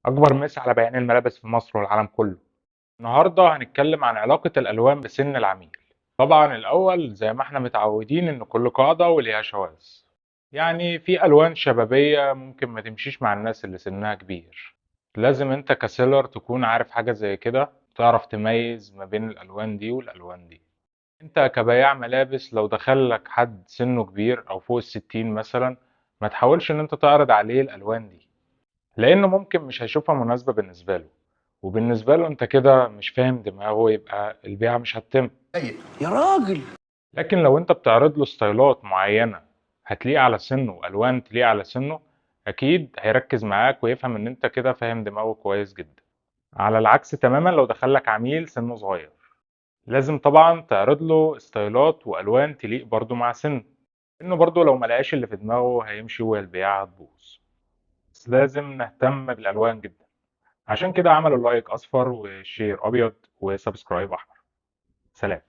أكبر مسا على بياعين الملابس في مصر والعالم كله. النهاردة هنتكلم عن علاقة الألوان بسن العميل. طبعا الأول زي ما احنا متعودين إن كل قاعدة وليها شواذ. يعني في ألوان شبابية ممكن ما تمشيش مع الناس اللي سنها كبير. لازم انت كسيلر تكون عارف حاجة زي كده، تعرف تميز ما بين الألوان دي والألوان دي. انت كبياع ملابس لو دخلك حد سنه كبير أو فوق الستين مثلا، ما تحاولش إن انت تعرض عليه الألوان دي، لأنه ممكن مش هيشوفها مناسبة بالنسبة له، وبالنسبة له أنت كده مش فاهم دماغه، يبقى البيعة مش هتتم. يا راجل. لكن لو أنت بتعرض له ستايلات معينة هتليق على سنه وألوان تليق على سنه، أكيد هيركز معاك ويفهم إن أنت كده فاهم دماغه كويس جدا. على العكس تماما لو دخلك عميل سنه صغير، لازم طبعا تعرض له ستايلات وألوان تليق برضه مع سنه، إنه برضه لو ملقاش اللي في دماغه هيمشي والبيعة هتبوظ. بس لازم نهتم بالألوان جدا، عشان كده عملوا لايك اصفر وشير ابيض وسبسكرايب احمر. سلام.